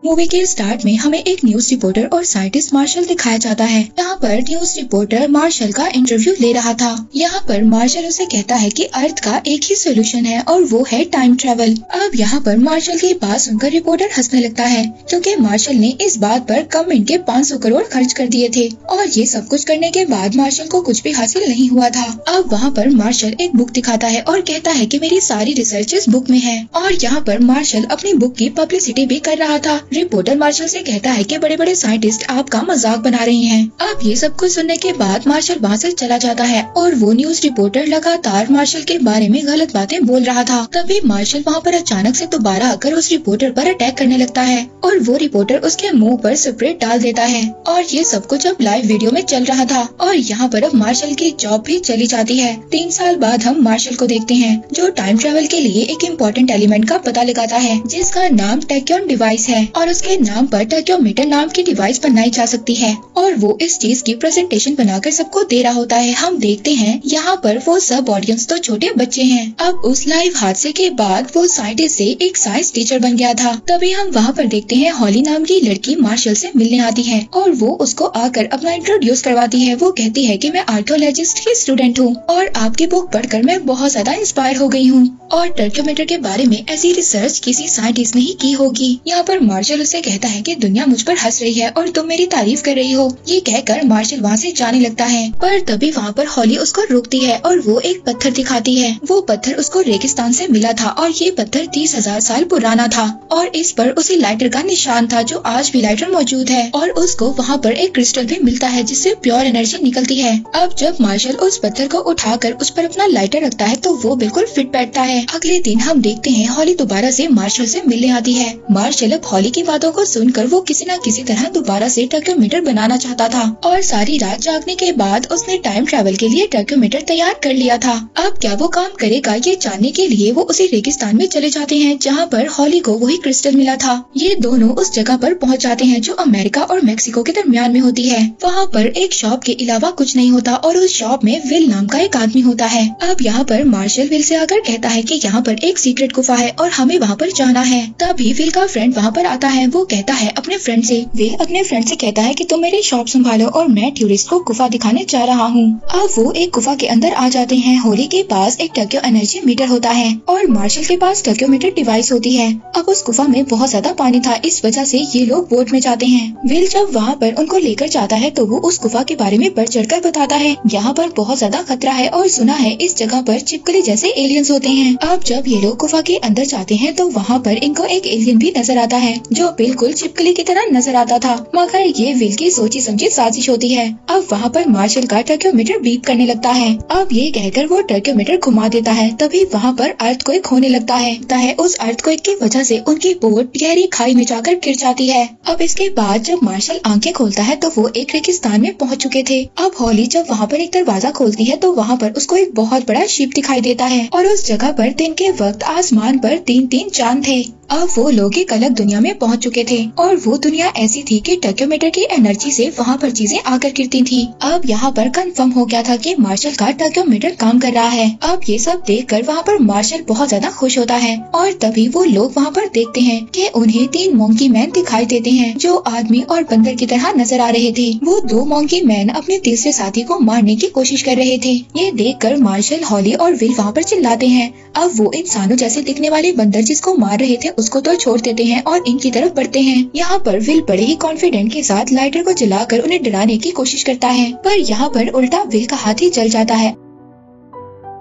Movie के start में हमें एक न्यूज रिपोर्टर और साइंटिस्ट मार्शल दिखाया जाता है। यहाँ पर न्यूज रिपोर्टर मार्शल का इंटरव्यू ले रहा था। यहाँ पर मार्शल उसे कहता है कि अर्थ का एक ही सोल्यूशन है और वो है टाइम ट्रेवल। अब यहाँ पर मार्शल की बात सुनकर रिपोर्टर हंसने लगता है, क्योंकि मार्शल ने इस बात पर गवर्नमेंट के 500 करोड़ खर्च कर दिए थे और ये सब कुछ करने के बाद मार्शल को कुछ भी हासिल नहीं हुआ था। अब वहाँ पर मार्शल एक बुक दिखाता है और कहता है कि मेरी सारी रिसर्च इस बुक में है और यहाँ पर मार्शल अपनी बुक की पब्लिसिटी भी कर रहा था। रिपोर्टर मार्शल से कहता है कि बड़े बड़े साइंटिस्ट आपका मजाक बना रहे हैं। अब ये सब कुछ सुनने के बाद मार्शल वहाँ से चला जाता है और वो न्यूज रिपोर्टर लगातार मार्शल के बारे में गलत बातें बोल रहा था। तभी मार्शल वहाँ पर अचानक से दोबारा आकर उस रिपोर्टर पर अटैक करने लगता है और वो रिपोर्टर उसके मुंह पर स्प्रे डाल देता है और ये सब कुछ अब लाइव वीडियो में चल रहा था। और यहाँ पर अब मार्शल की जॉब भी चली जाती है। 3 साल बाद हम मार्शल को देखते हैं जो टाइम ट्रेवल के लिए एक इम्पोर्टेंट एलिमेंट का पता लगाता है जिसका नाम टैक्योन डिवाइस है और उसके नाम पर टैक्योमीटर नाम की डिवाइस बनाई जा सकती है और वो इस चीज की प्रेजेंटेशन बनाकर सबको दे रहा होता है। हम देखते हैं यहाँ पर वो सब ऑडियंस तो छोटे बच्चे हैं। अब उस लाइव हादसे के बाद वो साइंटिस्ट से एक साइंस टीचर बन गया था। तभी हम वहाँ पर देखते हैं हॉली नाम की लड़की मार्शल से मिलने आती है और वो उसको आकर अपना इंट्रोड्यूस करवाती है। वो कहती है कि मैं आर्कियोलॉजिस्ट की स्टूडेंट हूँ और आपकी बुक पढ़कर मैं बहुत ज्यादा इंस्पायर हो गई हूँ और टर्क्योमीटर के बारे में ऐसी रिसर्च किसी साइंटिस्ट ने ही की होगी। यहाँ पर मार्शल उससे कहता है कि दुनिया मुझ पर हंस रही है और तुम मेरी तारीफ कर रही हो। ये कहकर मार्शल वहाँ से जाने लगता है, पर तभी वहाँ पर हॉली उसको रोकती है और वो एक पत्थर दिखाती है। वो पत्थर उसको रेगिस्तान से मिला था और ये पत्थर 30,000 साल पुराना था और इस पर उसी लाइटर का निशान था जो आज भी लाइटर मौजूद है और उसको वहाँ पर एक क्रिस्टल भी मिलता है जिससे प्योर एनर्जी निकलती है। अब जब मार्शल उस पत्थर को उठाकर उस पर अपना लाइटर रखता है तो वो बिल्कुल फिट बैठता है। अगले दिन हम देखते हैं हॉली दोबारा से मार्शल से मिलने आती है। मार्शल अब हॉली की बातों को सुनकर वो किसी न किसी तरह दोबारा से टर्क्योमीटर बनाना चाहता था और सारी रात जागने के बाद उसने टाइम ट्रैवल के लिए टर्क्योमीटर तैयार कर लिया था। अब क्या वो काम करेगा ये जानने के लिए वो उसी रेगिस्तान में चले जाते हैं जहाँ पर हॉली को वही क्रिस्टल मिला था। ये दोनों उस जगह पर पहुँच जाते हैं जो अमेरिका और मेक्सिको के दरमियान में होती है। वहाँ पर एक शॉप के अलावा कुछ नहीं होता और उस शॉप में विल नाम का एक आदमी होता है। अब यहाँ पर मार्शल विल से आकर कहता है कि यहाँ पर एक सीक्रेट गुफा है और हमें वहाँ पर जाना है। तभी विल का फ्रेंड वहाँ पर आता है। वो कहता है अपने फ्रेंड से, विल अपने फ्रेंड से कहता है कि तुम मेरी शॉप संभालो और मैं टूरिस्ट को गुफा दिखाने जा रहा हूँ। अब वो एक गुफा के अंदर आ जाते हैं। होली के पास एक टर्क्यो एनर्जी मीटर होता है और मार्शल के पास टर्क्योमीटर डिवाइस होती है। अब उस गुफा में बहुत ज्यादा पानी था, इस वजह से ये लोग बोट में जाते हैं। विल जब वहाँ पर उनको लेकर जाता है तो वो उस गुफा के बारे में बढ़ चढ़कर बताता है। यहाँ पर बहुत ज्यादा खतरा है और सुना है इस जगह पर छिपकली जैसे एलियंस होते हैं। अब जब ये लोग गुफा के अंदर जाते हैं तो वहाँ पर इनको एक एलियन भी नजर आता है जो बिल्कुल छिपकली की तरह नजर आता था, मगर ये विल की सोची समझी साजिश होती है। अब वहाँ पर मार्शल का टर्क्योमीटर बीप करने लगता है। अब ये कहकर वो टर्क्योमीटर घुमा देता है। तभी वहाँ पर अर्थक्वेक होने लगता है। उस अर्थक्वेक की वजह से उनकी बोट गहरी खाई में जाकर गिर जाती है। अब इसके बाद जब मार्शल आंखें खोलता है तो वो एक रेगिस्तान में पहुँच चुके थे। अब हॉली जब वहाँ पर एक दरवाजा खोलती है तो वहाँ पर उसको एक बहुत बड़ा शिप दिखाई देता है और उस जगह पर दिन के वक्त आसमान पर 3-3 चांद थे। अब वो लोग एक अलग दुनिया में पहुंच चुके थे और वो दुनिया ऐसी थी कि टर्क्योमीटर की एनर्जी से वहाँ पर चीजें आकर गिरती थी। अब यहाँ पर कंफर्म हो गया था कि मार्शल का टर्क्योमीटर काम कर रहा है। अब ये सब देखकर वहाँ पर मार्शल बहुत ज्यादा खुश होता है और तभी वो लोग वहाँ पर देखते हैं कि उन्हें 3 मोंकी मैन दिखाई देते हैं जो आदमी और बंदर की तरह नजर आ रहे थे। वो 2 मोंकी मैन अपने तीसरे साथी को मारने की कोशिश कर रहे थे। ये देखकर मार्शल, हॉली और विल वहाँ पर चिल्लाते हैं। अब वो इंसानों जैसे दिखने वाले बंदर जिसको मार रहे थे उसको तो छोड़ देते हैं और इनकी तरफ बढ़ते हैं। यहाँ पर विल बड़े ही कॉन्फिडेंट के साथ लाइटर को जलाकर उन्हें डराने की कोशिश करता है, पर यहाँ पर उल्टा विल का हाथ ही जल जाता है।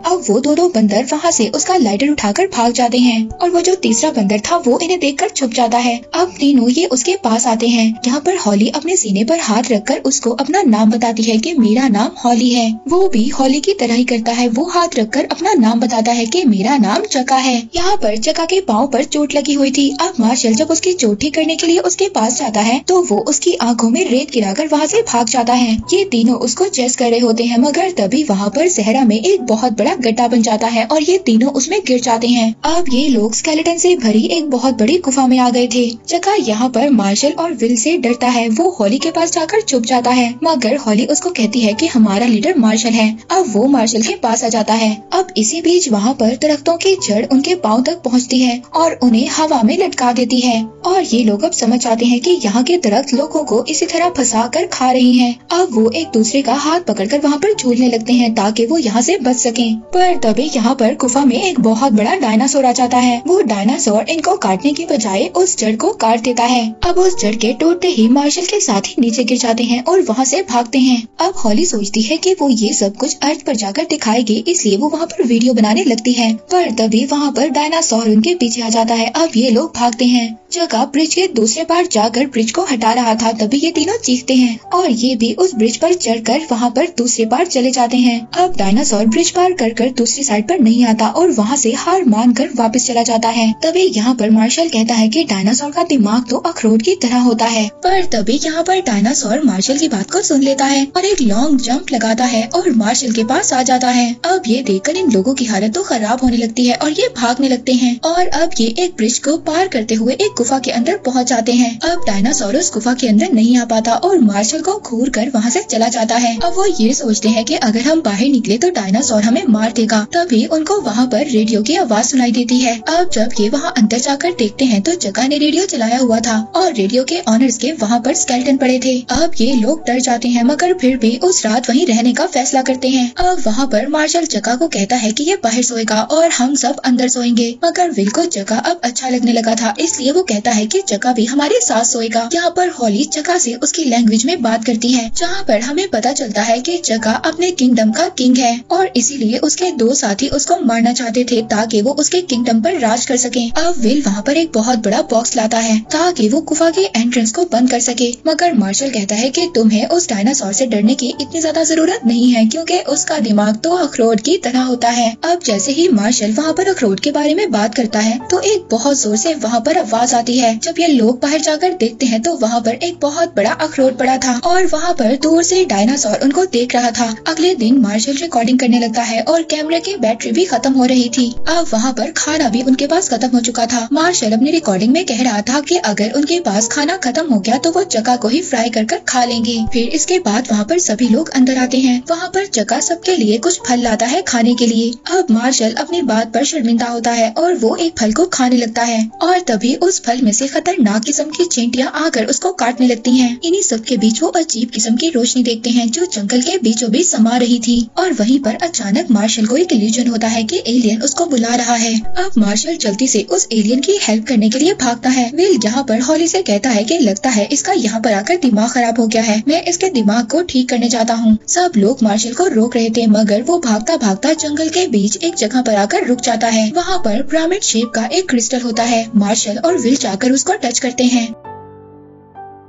अब वो दोनों बंदर वहाँ से उसका लाइटर उठाकर भाग जाते हैं और वो जो तीसरा बंदर था वो इन्हें देखकर छुप जाता है। अब तीनों ये उसके पास आते हैं। यहाँ पर हॉली अपने सीने पर हाथ रखकर उसको अपना नाम बताती है कि मेरा नाम हॉली है। वो भी हॉली की तरह ही करता है। वो हाथ रखकर अपना नाम बताता है कि मेरा नाम चका है। यहाँ पर चका के पाँव पर चोट लगी हुई थी। अब मार्शल जब उसकी चोट ठीक करने के लिए उसके पास जाता है तो वो उसकी आंखों में रेत गिराकर वहाँ से भाग जाता है। ये तीनों उसको चेस कर रहे होते हैं, मगर तभी वहाँ पर सहरा में एक बहुत बड़ा गड्ढा बन जाता है और ये तीनों उसमें गिर जाते हैं। अब ये लोग स्केलेटन से भरी एक बहुत बड़ी गुफा में आ गए थे। चका यहाँ पर मार्शल और विल से डरता है। वो हॉली के पास जाकर छुप जाता है, मगर हॉली उसको कहती है कि हमारा लीडर मार्शल है। अब वो मार्शल के पास आ जाता है। अब इसी बीच वहाँ पर दरख्तों की जड़ उनके पाँव तक पहुँचती है और उन्हें हवा में लटका देती है और ये लोग अब समझ जाते हैं कि यहाँ के दरख्त लोगों को इसी तरह फंसा कर खा रही हैं। अब वो एक दूसरे का हाथ पकड़कर वहाँ पर झूलने लगते हैं ताकि वो यहाँ से बच सकें। पर तभी यहाँ पर गुफा में एक बहुत बड़ा डायनासोर आ जाता है। वो डायनासोर इनको काटने की बजाय उस जड़ को काट देता है। अब उस जड़ के टूटते ही मार्शल के साथ ही नीचे गिर जाते हैं और वहाँ से भागते हैं। अब हॉली सोचती है कि वो ये सब कुछ अर्थ पर जाकर दिखाएगी, इसलिए वो वहाँ पर वीडियो बनाने लगती है। पर तभी वहाँ पर डायनासोर उनके पीछे आ जाता है। अब ये लोग भागते हैं। जगह ब्रिज के दूसरे पार जाकर ब्रिज को हटा रहा था, तभी ये तीनों चीखते हैं और ये भी उस ब्रिज पर चढ़कर वहाँ पर दूसरे पार चले जाते हैं। अब डायनासोर ब्रिज पार कर दूसरी साइड पर नहीं आता और वहाँ से हार मानकर वापस चला जाता है। तभी यहाँ पर मार्शल कहता है कि डायनासोर का दिमाग तो अखरोट की तरह होता है। पर तभी यहाँ पर डायनासोर मार्शल की बात को सुन लेता है और एक लॉन्ग जंप लगाता है और मार्शल के पास आ जाता है। अब ये देखकर इन लोगों की हालत तो खराब होने लगती है और ये भागने लगते हैं और अब ये एक ब्रिज को पार करते हुए एक गुफा के अंदर पहुंच जाते हैं। अब डायनासोर उस गुफा के अंदर नहीं आ पाता और मार्शल को घूर कर वहाँ से चला जाता है। अब वो ये सोचते हैं कि अगर हम बाहर निकले तो डायनासोर हमें मार देगा। तभी उनको वहाँ पर रेडियो की आवाज सुनाई देती है। अब जब ये वहाँ अंदर जाकर देखते हैं तो जगह ने रेडियो चलाया हुआ था और रेडियो के ऑनर्स के वहाँ पर स्केलेटन पड़े थे। अब ये लोग डर जाते हैं, मगर फिर भी उस रात वहीं रहने का फैसला करते हैं। अब वहाँ पर मार्शल जगह को कहता है कि ये बाहर सोएगा और हम सब अंदर सोएंगे, मगर विल को जगह अब अच्छा लगने लगा था, इसलिए वो कहता है कि जगह भी हमारे साथ सोएगा। यहाँ पर हॉली जगह से उसकी लैंग्वेज में बात करती है, जहाँ पर हमें पता चलता है कि जगह अपने किंगडम का किंग है और इसीलिए उसके दो साथी उसको मारना चाहते थे ताकि वो उसके किंगडम पर राज कर सके। अब विल वहाँ पर एक बहुत बड़ा बॉक्स लाता है ताकि वो गुफा के एंट्रेंस को बंद कर सके, मगर मार्शल कहता है कि तुम्हें उस डायनासोर से डरने की इतनी ज्यादा जरूरत नहीं है क्योंकि उसका दिमाग तो अखरोट की तरह होता है। अब जैसे ही मार्शल वहाँ पर अखरोट के बारे में बात करता है तो एक बहुत जोर से वहाँ पर आवाज आती है। जब ये लोग बाहर जाकर देखते हैं तो वहाँ पर एक बहुत बड़ा अखरोट पड़ा था और वहाँ पर दूर से डायनासोर उनको देख रहा था। अगले दिन मार्शल रिकॉर्डिंग करने लगता है और कैमरे की बैटरी भी खत्म हो रही थी। अब वहाँ पर खाना भी उनके पास खत्म हो चुका था। मार्शल अपनी रिकॉर्डिंग में कह रहा था कि अगर उनके पास खाना खत्म हो गया तो वो जगह को ही फ्राई कर खा लेंगे। फिर इसके बाद वहाँ पर सभी लोग अंदर आते हैं। वहाँ पर जगह सबके लिए कुछ फल लाता है खाने के लिए। अब मार्शल अपनी बात पर शर्मिंदा होता है और वो एक फल को खाने लगता है और तभी उस फल में से खतरनाक किस्म की चींटियां आकर उसको काटने लगती हैं। इन्हीं सब के बीच वो अजीब किस्म की रोशनी देखते हैं जो जंगल के बीचों बीच समा रही थी और वहीं पर अचानक मार्शल को एक इल्यूजन होता है कि एलियन उसको बुला रहा है। अब मार्शल जल्दी से उस एलियन की हेल्प करने के लिए भागता है। विल यहाँ पर हॉली से कहता है कि लगता है इसका यहाँ पर आकर दिमाग खराब हो गया है, मैं इसके दिमाग को ठीक करने जाता हूँ। सब लोग मार्शल को रोक रहे थे मगर वो भागता भागता जंगल के बीच एक जगह पर आकर रुक जाता है। वहाँ पर पिरामिड शेप का एक क्रिस्टल होता है। मार्शल और विल जाकर उसको टच करते हैं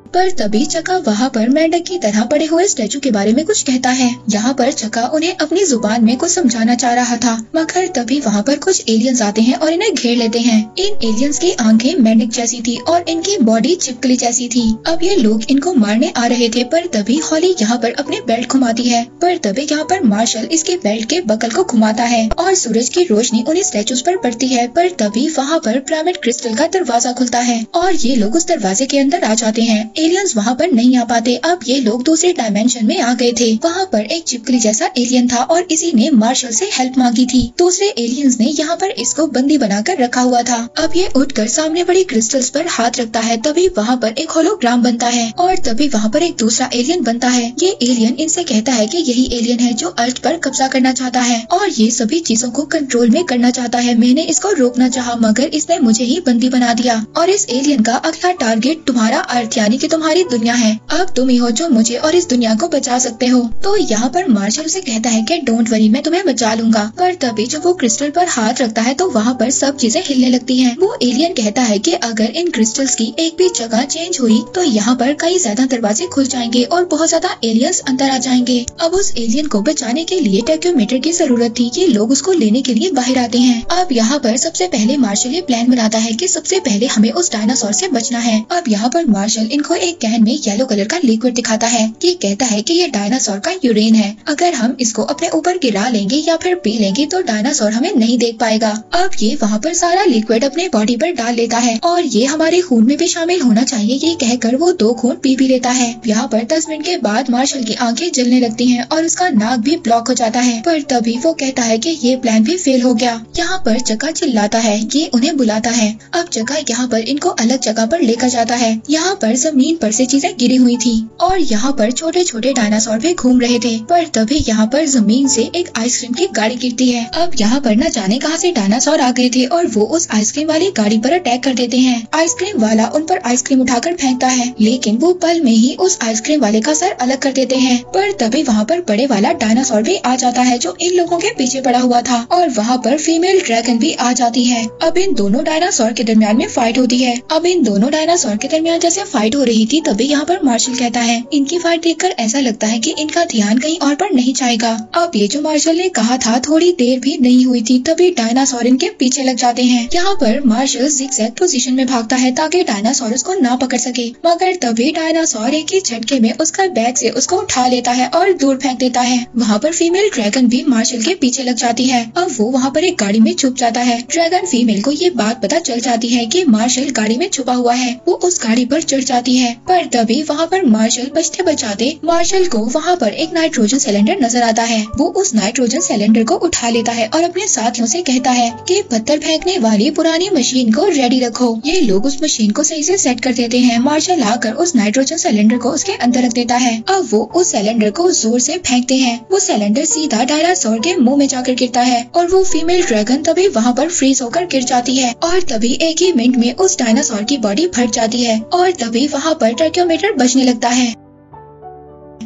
पर तभी चका वहाँ पर मेंढक की तरह पड़े हुए स्टैचू के बारे में कुछ कहता है। यहाँ पर चका उन्हें अपनी जुबान में कुछ समझाना चाह रहा था, मगर तभी वहाँ पर कुछ एलियंस आते हैं और इन्हें घेर लेते हैं। इन एलियंस की आंखें मेंढक जैसी थी और इनकी बॉडी छिपकली जैसी थी। अब ये लोग इनको मारने आ रहे थे पर तभी हॉली यहाँ पर अपने बेल्ट घुमाती है। पर तभी यहाँ पर मार्शल इसके बेल्ट के बकल को घुमाता है और सूरज की रोशनी उन्हें स्टैचूज पर पड़ती है। पर तभी वहाँ पर पिरामिड क्रिस्टल का दरवाजा खुलता है और ये लोग उस दरवाजे के अंदर आ जाते हैं। एलियंस वहाँ पर नहीं आ पाते। अब ये लोग दूसरे डायमेंशन में आ गए थे। वहाँ पर एक चिपकली जैसा एलियन था और इसी ने मार्शल से हेल्प मांगी थी। दूसरे एलियंस ने यहाँ पर इसको बंदी बनाकर रखा हुआ था। अब ये उठकर सामने बड़ी क्रिस्टल्स पर हाथ रखता है। तभी वहाँ पर एक होलोग्राम बनता है और तभी वहाँ पर एक दूसरा एलियन बनता है। ये एलियन इनसे कहता है कि यही एलियन है जो अर्थ पर कब्जा करना चाहता है और ये सभी चीजों को कंट्रोल में करना चाहता है। मैंने इसको रोकना चाहा मगर इसने मुझे ही बंदी बना दिया और इस एलियन का अगला टारगेट तुम्हारा अर्थ यानी कि तुम्हारी दुनिया है। अब तुम ही हो जो मुझे और इस दुनिया को बचा सकते हो। तो यहाँ पर मार्शल उसे कहता है कि डोंट वरी, मैं तुम्हें बचा लूंगा। पर तभी जब वो क्रिस्टल पर हाथ रखता है तो वहाँ पर सब चीजें हिलने लगती हैं। वो एलियन कहता है कि अगर इन क्रिस्टल्स की एक भी जगह चेंज हुई तो यहाँ पर कई ज्यादा दरवाजे खुल जाएंगे और बहुत ज्यादा एलियंस अंदर आ जाएंगे। अब उस एलियन को बचाने के लिए टैक्योमीटर की जरूरत थी। ये लोग उसको लेने के लिए बाहर आते हैं। अब यहाँ पर सबसे पहले मार्शल ये प्लान बनाता है कि सबसे पहले हमें उस डायनासोर से बचना है। अब यहाँ पर मार्शल इनको एक कैन में येलो कलर का लिक्विड दिखाता है। ये कहता है कि ये डायनासोर का यूरिन है, अगर हम इसको अपने ऊपर गिरा लेंगे या फिर पी लेंगे तो डायनासोर हमें नहीं देख पाएगा। अब ये वहाँ पर सारा लिक्विड अपने बॉडी पर डाल लेता है और ये हमारे खून में भी शामिल होना चाहिए, ये कहकर वो 2 खून पी भी लेता है। यहाँ पर 10 मिनट के बाद मार्शल की आंखें जलने लगती हैं और उसका नाक भी ब्लॉक हो जाता है, पर तभी वो कहता है कि ये प्लान भी फेल हो गया। यहाँ पर चका चिल्लाता है, ये उन्हें बुलाता है। अब चका यहाँ पर इनको अलग जगह पर लेकर जाता है। यहाँ पर जमीन पर से चीजें गिरी हुई थी और यहाँ पर छोटे छोटे डायनासोर भी घूम रहे थे, पर तभी यहाँ पर जमीन से एक आइसक्रीम की गाड़ी गिरती है। अब यहाँ पर न जाने कहाँ से डायनासोर आ गए थे और वो उस आइसक्रीम वाली गाड़ी पर अटैक कर देते हैं। आइसक्रीम वाला उन पर आइसक्रीम उठाकर फेंकता है, लेकिन वो पल में ही उस आइसक्रीम वाले का सर अलग कर देते हैं। पर तभी वहाँ पर बड़े वाला डायनासोर भी आ जाता है जो इन लोगों के पीछे पड़ा हुआ था, और वहाँ पर फीमेल ड्रैगन भी आ जाती है। अब इन दोनों डायनासोर के दरमियान में फाइट होती है। अब इन दोनों डायनासोर के दरमियान जैसे फाइट हो रही थी तभी यहाँ पर मार्शल कहता है, इनकी फाइट देखकर ऐसा लगता है कि इनका ध्यान कहीं और पर नहीं जाएगा। अब ये जो मार्शल ने कहा था थोड़ी देर भी नहीं हुई थी तभी डायनासोर इनके पीछे लग जाते हैं। यहाँ पर मार्शल ज़िगज़ैग पोजीशन में भागता है ताकि डायनासोर उसको ना पकड़ सके, मगर तभी डायनासोर एक ही झटके में उसका बैग से उसको उठा लेता है और दूर फेंक देता है। वहाँ पर फीमेल ड्रैगन भी मार्शल के पीछे लग जाती है। अब वो वहाँ पर एक गाड़ी में छुप जाता है। ड्रैगन फीमेल को ये बात पता चल जाती है कि मार्शल गाड़ी में छुपा हुआ है। वो उस गाड़ी पर चढ़ जाती है, पर तभी वहाँ पर मार्शल बचते बचाते मार्शल को वहाँ पर एक नाइट्रोजन सिलेंडर नजर आता है। वो उस नाइट्रोजन सिलेंडर को उठा लेता है और अपने साथियों से कहता है कि पत्थर फेंकने वाली पुरानी मशीन को रेडी रखो। ये लोग उस मशीन को सही से सेट कर देते हैं। मार्शल आकर उस नाइट्रोजन सिलेंडर को उसके अंदर रख देता है। अब वो उस सिलेंडर को जोर से फेंकते हैं। वो सिलेंडर सीधा डायनासोर के मुंह में जाकर गिरता है और वो फीमेल ड्रैगन तभी वहाँ पर फ्रीज होकर गिर जाती है और तभी एक ही मिनट में उस डायनासोर की बॉडी फट जाती है और तभी वहाँ पर ट्रैकियोमीटर बजने लगता है।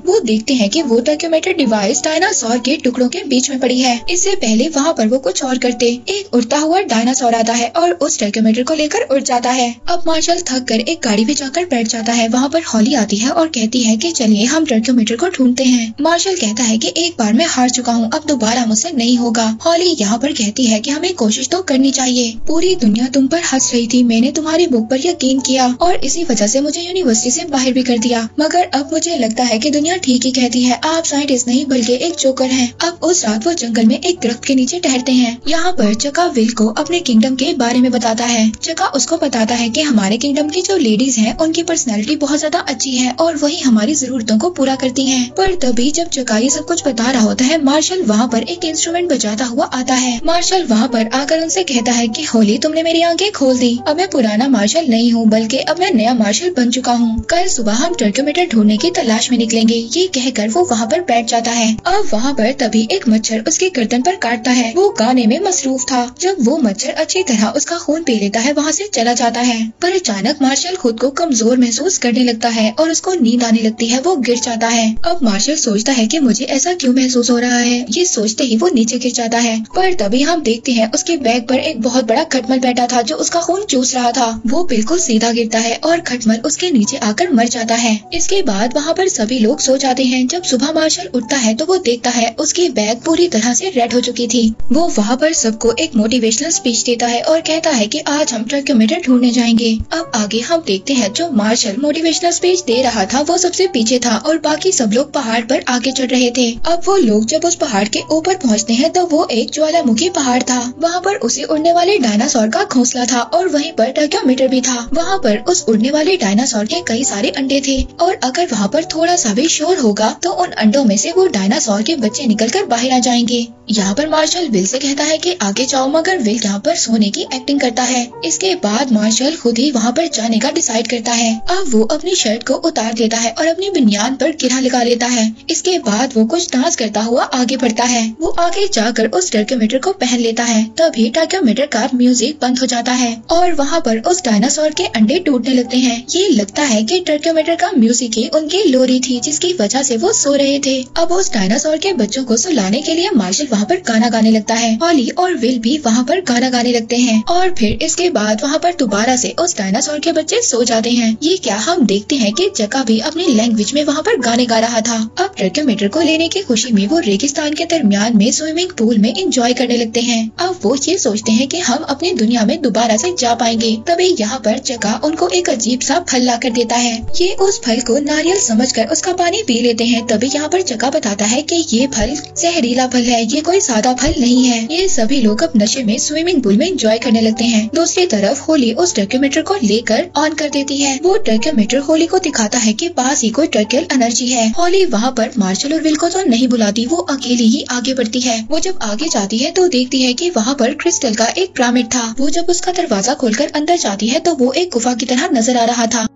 वो देखते हैं कि वो ट्रैकियोमीटर डिवाइस डायनासोर के टुकड़ों के बीच में पड़ी है। इससे पहले वहाँ पर वो कुछ और करते, एक उड़ता हुआ डायनासोर आता है और उस ट्रैकियोमीटर को लेकर उड़ जाता है। अब मार्शल थक कर एक गाड़ी में जाकर बैठ जाता है। वहाँ पर हॉली आती है और कहती है कि चलिए हम ट्रैकियोमीटर को ढूंढते हैं। मार्शल कहता है कि एक बार मैं हार चुका हूँ, अब दोबारा मुझसे नहीं होगा। हॉली यहाँ पर कहती है कि हमें कोशिश तो करनी चाहिए। पूरी दुनिया तुम पर हंस रही थी, मैंने तुम्हारी बुक पर यकीन किया और इसी वजह से मुझे यूनिवर्सिटी से बाहर भी कर दिया, मगर अब मुझे लगता है कि दुनिया ठीक ही कहती है, आप साइंटिस्ट नहीं बल्कि एक जोकर हैं। अब उस रात वो जंगल में एक दरख्त के नीचे ठहरते हैं। यहाँ पर चका विल को अपने किंगडम के बारे में बताता है। चका उसको बताता है कि हमारे किंगडम की जो लेडीज हैं उनकी पर्सनैलिटी बहुत ज्यादा अच्छी है और वही हमारी जरूरतों को पूरा करती हैं। पर तभी जब चका ये सब कुछ बता रहा होता है मार्शल वहाँ पर एक इंस्ट्रूमेंट बजाता हुआ आता है। मार्शल वहाँ पर आकर उनसे कहता है कि होली तुमने मेरी आंखें खोल दी, अब मैं पुराना मार्शल नहीं हूँ बल्कि अब मैं नया मार्शल बन चुका हूँ। कल सुबह हम ट्रैकियोमीटर ढूंढने की तलाश में निकलेंगे। ये कहकर वो वहाँ पर बैठ जाता है। अब वहाँ पर तभी एक मच्छर उसके गर्दन पर काटता है। वो गाने में मसरूफ था। जब वो मच्छर अच्छी तरह उसका खून पी लेता है वहाँ से चला जाता है, पर अचानक मार्शल खुद को कमजोर महसूस करने लगता है और उसको नींद आने लगती है। वो गिर जाता है। अब मार्शल सोचता है कि मुझे ऐसा क्यों महसूस हो रहा है। ये सोचते ही वो नीचे गिर जाता है, पर तभी हम देखते हैं उसके बैग पर एक बहुत बड़ा खटमल बैठा था जो उसका खून चूस रहा था। वो बिल्कुल सीधा गिरता है और खटमल उसके नीचे आकर मर जाता है। इसके बाद वहाँ पर सभी लोग सो जाते हैं। जब सुबह मार्शल उठता है तो वो देखता है उसकी बैग पूरी तरह से रेड हो चुकी थी। वो वहाँ पर सबको एक मोटिवेशनल स्पीच देता है और कहता है कि आज हम ट्रैकियोमीटर ढूंढने जाएंगे। अब आगे हम देखते हैं जो मार्शल मोटिवेशनल स्पीच दे रहा था वो सबसे पीछे था और बाकी सब लोग पहाड़ पर आगे चढ़ रहे थे। अब वो लोग जब उस पहाड़ के ऊपर पहुँचते हैं तो वो एक ज्वालामुखी पहाड़ था। वहाँ पर उसे उड़ने वाले डायनासोर का घोंसला था और वहीं पर ट्रैकियोमीटर भी था। वहाँ पर उस उड़ने वाले डायनासोर के कई सारे अंडे थे और अगर वहाँ पर थोड़ा सा भी शोर होगा तो उन अंडों में से वो डायनासोर के बच्चे निकलकर बाहर आ जाएंगे। यहाँ पर मार्शल विल से कहता है कि आगे जाओ, मगर विल यहाँ पर सोने की एक्टिंग करता है। इसके बाद मार्शल खुद ही वहाँ पर जाने का डिसाइड करता है। अब वो अपनी शर्ट को उतार देता है और अपनी बनियान पर गिरा लगा लेता है। इसके बाद वो कुछ डांस करता हुआ आगे बढ़ता है। वो आगे जाकर उस ट्रैकियोमीटर को पहन लेता है। तभी ट्रैकियोमीटर का म्यूजिक बंद हो जाता है और वहाँ पर उस डायनासोर के अंडे टूटने लगते हैं। ये लगता है कि ट्रैकियोमीटर का म्यूजिक ही उनकी लोरी थी जिसकी वजह से वो सो रहे थे। अब उस डायनासोर के बच्चों को सुलाने के लिए मार्शल वहाँ पर गाना गाने लगता है। हॉली और विल भी वहाँ पर गाना गाने लगते हैं और फिर इसके बाद वहाँ पर दोबारा से उस डायनासोर के बच्चे सो जाते हैं। ये क्या हम देखते हैं कि जका भी अपनी लैंग्वेज में वहाँ पर गाने गा रहा था। अब टर्क्योमीटर को लेने की खुशी में वो रेगिस्तान के दरमियान में स्विमिंग पूल में एंजॉय करने लगते हैं। अब वो ये सोचते हैं कि हम अपनी दुनिया में दोबारा से जा पाएंगे। तभी यहाँ पर जका उनको एक अजीब सा फल ला कर देता है। ये उस फल को नारियल समझकर उसका पानी पी लेते हैं। तभी यहाँ पर जका बताता है कि ये फल जहरीला फल है, ये कोई सादा फल नहीं है। ये सभी लोग अब नशे में स्विमिंग पूल में एंजॉय करने लगते हैं। दूसरी तरफ होली उस टर्क्योमीटर को लेकर ऑन कर देती है। वो टर्क्योमीटर होली को दिखाता है कि पास ही कोई टर्कियल एनर्जी है। होली वहाँ पर मार्शल और विल को तो नहीं बुलाती, वो अकेली ही आगे बढ़ती है। वो जब आगे जाती है तो देखती है कि वहाँ पर क्रिस्टल का एक पिरामिड था। वो जब उसका दरवाजा खोलकर अंदर जाती है तो वो एक गुफा की तरह नजर आ रहा था।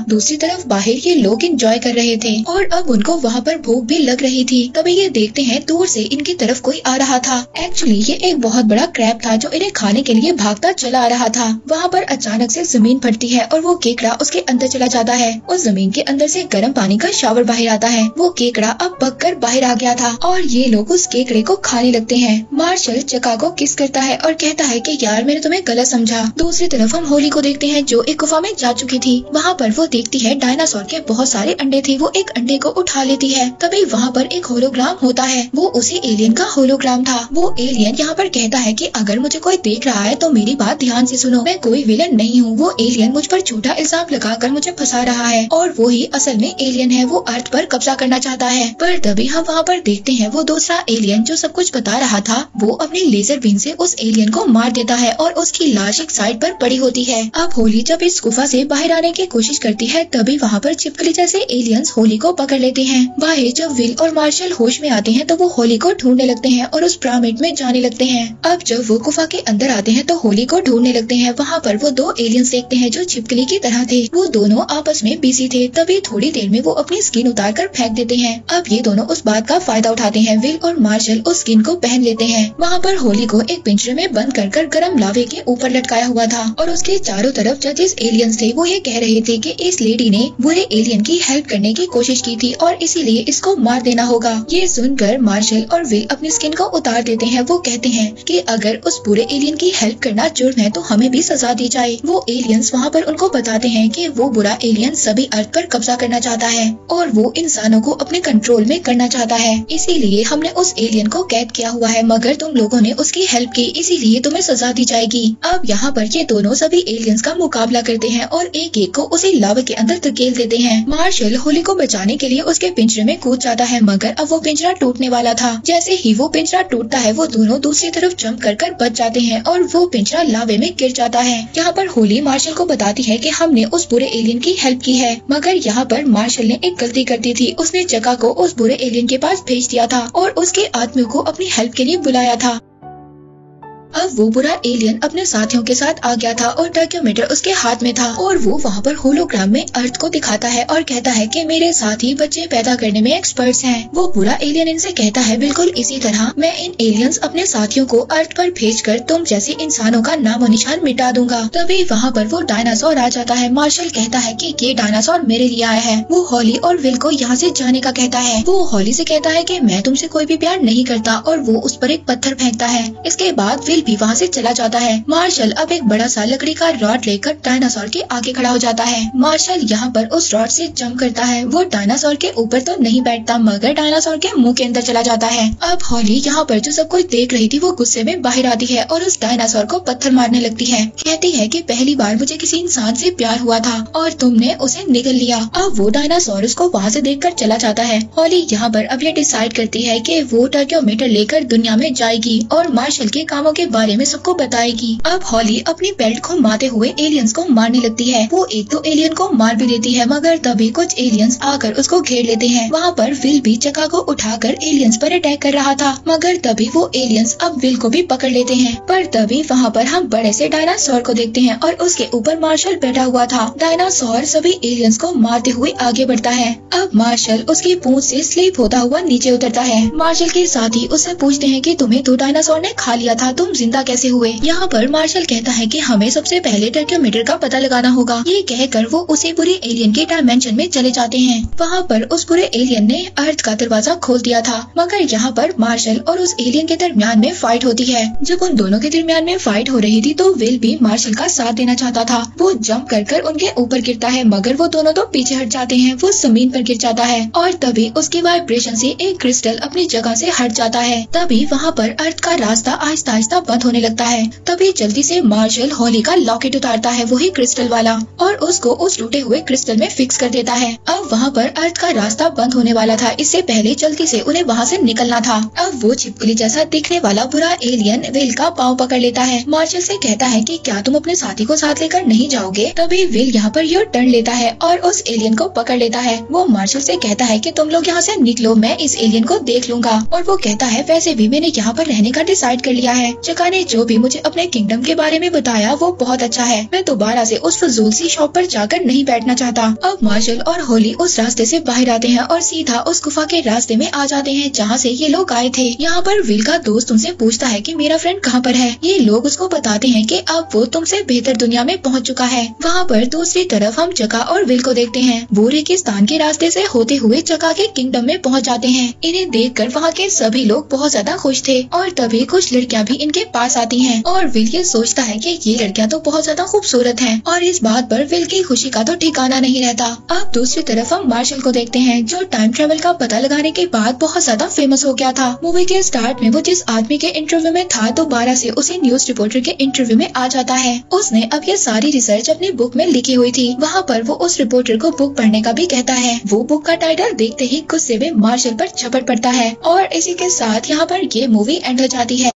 दूसरी तरफ बाहर ये लोग एंजॉय कर रहे थे और अब उनको वहाँ पर भूख भी लग रही थी। तभी ये देखते हैं दूर से इनकी तरफ कोई आ रहा था। एक्चुअली ये एक बहुत बड़ा क्रैब था जो इन्हें खाने के लिए भागता चला आ रहा था। वहाँ पर अचानक से जमीन फटती है और वो केकड़ा उसके अंदर चला जाता है। उस जमीन के अंदर से गर्म पानी का शावर बाहर आता है। वो केकड़ा अब पककर बाहर आ गया था और ये लोग उस केकड़े को खाने लगते हैं। मार्शल जका को किस करता है और कहता है कि यार मैंने तुम्हें गलत समझा। दूसरी तरफ हम होली को देखते हैं जो एक गुफा में जा चुकी थी। वहाँ पर वो देखती है डायनासोर के बहुत सारे अंडे थे। वो एक अंडे को उठा लेती है। तभी वहाँ पर एक होलोग्राम होता है। वो उसी एलियन का होलोग्राम था। वो एलियन यहाँ पर कहता है कि अगर मुझे कोई देख रहा है तो मेरी बात ध्यान से सुनो, मैं कोई विलन नहीं हूँ। वो एलियन मुझ पर झूठा इल्जाम लगाकर मुझे फंसा रहा है और वो ही असल में एलियन है। वो अर्थ पर कब्जा करना चाहता है। पर तभी हम वहाँ पर देखते हैं वो दूसरा एलियन जो सब कुछ बता रहा था वो अपनी लेजर बीम से उस एलियन को मार देता है और उसकी लाश एक साइड पर पड़ी होती है। अब होली जब इस गुफा से बाहर आने की कोशिश करती है तभी वहाँ पर छिपकली जैसे एलियंस होली को पकड़ लेते हैं। बाहर जब विल और मार्शल होश में आते हैं तो वो होली को ढूंढने लगते हैं और उस पिरामिड में जाने लगते हैं। अब जब वो गुफा के अंदर आते हैं तो होली को ढूंढने लगते हैं। वहाँ पर वो दो एलियंस देखते हैं जो छिपकली की तरह थे। वो दोनों आपस में बिजी थे। तभी थोड़ी देर में वो अपनी स्किन उतार कर फेंक देते हैं। अब ये दोनों उस बात का फायदा उठाते हैं। विल और मार्शल उस स्किन को पहन लेते हैं। वहाँ पर होली को एक पिंजरे में बंद कर गर्म लावे के ऊपर लटकाया हुआ था और उसके चारों तरफ जजिस एलियंस थे। वो ये कह रहे थे कि इस लेडी ने बुरे एलियन की हेल्प करने की कोशिश की थी और इसीलिए इसको मार देना होगा। ये सुनकर मार्शल और विल अपनी स्किन को उतार देते हैं। वो कहते हैं कि अगर उस पूरे एलियन की हेल्प करना जुर्म है तो हमें भी सजा दी जाए। वो एलियंस वहाँ पर उनको बताते हैं कि वो बुरा एलियन सभी अर्थ पर कब्जा करना चाहता है और वो इंसानों को अपने कंट्रोल में करना चाहता है। इसीलिए हमने उस एलियन को कैद किया हुआ है, मगर तुम लोगों ने उसकी हेल्प की, इसीलिए तुम्हें सजा दी जाएगी। अब यहाँ पर ये दोनों सभी एलियंस का मुकाबला करते हैं और एक एक को उसी लावा के अंदर धकेल देते हैं। मार्शल होली को बचाने के लिए उसके पिंजरे में कूद जाता है, मगर अब वो पिंजरा टूटने वाला था। जैसे ही वो पिंजरा टूटता है वो दोनों दूसरी तरफ जंप कर बच जाते हैं और वो पिंजरा लावे में गिर जाता है। यहाँ पर होली मार्शल को बताती है कि हमने उस बुरे एलियन की हेल्प की है, मगर यहाँ पर मार्शल ने एक गलती कर दी थी। उसने जका को उस बुरे एलियन के पास भेज दिया था और उसके आदमियों को अपनी हेल्प के लिए बुलाया था। अब वो बुरा एलियन अपने साथियों के साथ आ गया था और टर्क्योमीटर उसके हाथ में था और वो वहाँ पर होलोग्राम में अर्थ को दिखाता है और कहता है कि मेरे साथी बच्चे पैदा करने में एक्सपर्ट्स हैं। वो बुरा एलियन इनसे कहता है बिल्कुल इसी तरह मैं इन एलियंस अपने साथियों को अर्थ पर भेजकर तुम जैसे इंसानों का नामो निशान मिटा दूंगा। तभी वहाँ पर वो डायनासोर आ जाता है। मार्शल कहता है कि ये डायनासोर मेरे लिए आया है। वो हॉली और विल को यहाँ से जाने का कहता है। वो हॉली से कहता है कि मैं तुमसे कोई भी प्यार नहीं करता और वो उस पर एक पत्थर फेंकता है। इसके बाद विल भी वहाँ से चला जाता है। मार्शल अब एक बड़ा सा लकड़ी का रॉड लेकर डायनासोर के आगे खड़ा हो जाता है। मार्शल यहाँ पर उस रॉड से जंप करता है। वो डायनासोर के ऊपर तो नहीं बैठता, मगर डायनासोर के मुंह के अंदर चला जाता है। अब हॉली यहाँ पर जो सब कुछ देख रही थी वो गुस्से में बाहर आती है और उस डायनासोर को पत्थर मारने लगती है। कहती है कि पहली बार मुझे किसी इंसान से प्यार हुआ था और तुमने उसे निगल लिया। अब वो डायनासोर उसको वहाँ से देखकर चला जाता है। हॉली यहाँ पर अब ये डिसाइड करती है कि वो टर्क्योमीटर लेकर दुनिया में जाएगी और मार्शल के कामों के बारे में सबको बताएगी। अब हॉली अपनी बेल्ट घुमाते हुए एलियंस को मारने लगती है। वो एक दो एलियन को मार भी देती है, मगर तभी कुछ एलियंस आकर उसको घेर लेते हैं। वहाँ पर विल भी जका को उठाकर एलियंस पर अटैक कर रहा था, मगर तभी वो एलियंस अब विल को भी पकड़ लेते हैं। पर तभी वहाँ पर हम बड़े से डायनासोर को देखते हैं और उसके ऊपर मार्शल बैठा हुआ था। डायनासोर सभी एलियंस को मारते हुए आगे बढ़ता है। अब मार्शल उसकी पूंछ से स्लीप होता हुआ नीचे उतरता है। मार्शल के साथी उससे पूछते हैं कि तुम्हें तो डायनासोर ने खा लिया था, तुम जिंदा कैसे हुए। यहाँ पर मार्शल कहता है कि हमें सबसे पहले टर्क्योमीटर का पता लगाना होगा। ये कहकर वो उसी पूरे एलियन के डायमेंशन में चले जाते हैं। वहाँ पर उस पूरे एलियन ने अर्थ का दरवाजा खोल दिया था, मगर यहाँ पर मार्शल और उस एलियन के दरमियान में फाइट होती है। जब उन दोनों के दरमियान में फाइट हो रही थी तो विल भी मार्शल का साथ देना चाहता था। वो जंप कर उनके ऊपर गिरता है, मगर वो दोनों तो पीछे हट जाते हैं। वो जमीन पर गिर जाता है और तभी उसके वाइब्रेशन से एक क्रिस्टल अपनी जगह से हट जाता है। तभी वहाँ पर अर्थ का रास्ता आहिस्ता आहिस्ता बंद होने लगता है। तभी जल्दी से मार्शल हॉली का लॉकेट उतारता है, वही क्रिस्टल वाला, और उसको उस टूटे हुए क्रिस्टल में फिक्स कर देता है। अब वहाँ पर अर्थ का रास्ता बंद होने वाला था, इससे पहले जल्दी से उन्हें वहाँ से निकलना था। अब वो छिपकली जैसा दिखने वाला बुरा एलियन विल का पाँव पकड़ लेता है। मार्शल से कहता है कि क्या तुम अपने साथी को साथ लेकर नहीं जाओगे। तभी विल यहाँ पर योर टर्न लेता है और उस एलियन को पकड़ लेता है। वो मार्शल से कहता है कि तुम लोग यहाँ से निकलो, मैं इस एलियन को देख लूंगा। और वो कहता है वैसे भी मैंने यहाँ पर रहने का डिसाइड कर लिया है। चका ने जो भी मुझे अपने किंगडम के बारे में बताया वो बहुत अच्छा है। मैं दोबारा से उस फजूल सी शॉप पर जाकर नहीं बैठना चाहता। अब मार्शल और होली उस रास्ते से बाहर आते हैं और सीधा उस गुफा के रास्ते में आ जाते हैं जहाँ से ये लोग आए थे। यहाँ पर विल का दोस्त उनसे पूछता है कि मेरा फ्रेंड कहाँ पर है। ये लोग उसको बताते हैं कि अब वो तुमसे बेहतर दुनिया में पहुँच चुका है। वहाँ पर दूसरी तरफ हम चका और विल को देखते हैं। वो रेगिस्तान के रास्ते से होते हुए चका के किंगडम में पहुँच जाते हैं। इन्हें देखकर वहाँ के सभी लोग बहुत ज्यादा खुश थे और तभी कुछ लड़कियाँ भी इनके पास आती हैं और विल ये सोचता है कि ये लड़कियाँ तो बहुत ज्यादा खूबसूरत हैं और इस बात पर विल की खुशी का तो ठिकाना नहीं रहता। अब दूसरी तरफ हम मार्शल को देखते हैं जो टाइम ट्रेवल का पता लगाने के बाद बहुत ज्यादा फेमस हो गया था। मूवी के स्टार्ट में वो जिस आदमी के इंटरव्यू में था दोबारा से उसी न्यूज रिपोर्टर के इंटरव्यू में आ जाता है। उसने अब ये सारी रिसर्च अपनी बुक में लिखी हुई थी। वहाँ पर वो उस रिपोर्टर को बुक पढ़ने का भी कहता है। वो बुक का टाइटल देखते ही गुस्से में मार्शल पर झपट पड़ता है और इसी के साथ यहाँ पर ये मूवी एंड हो जाती है।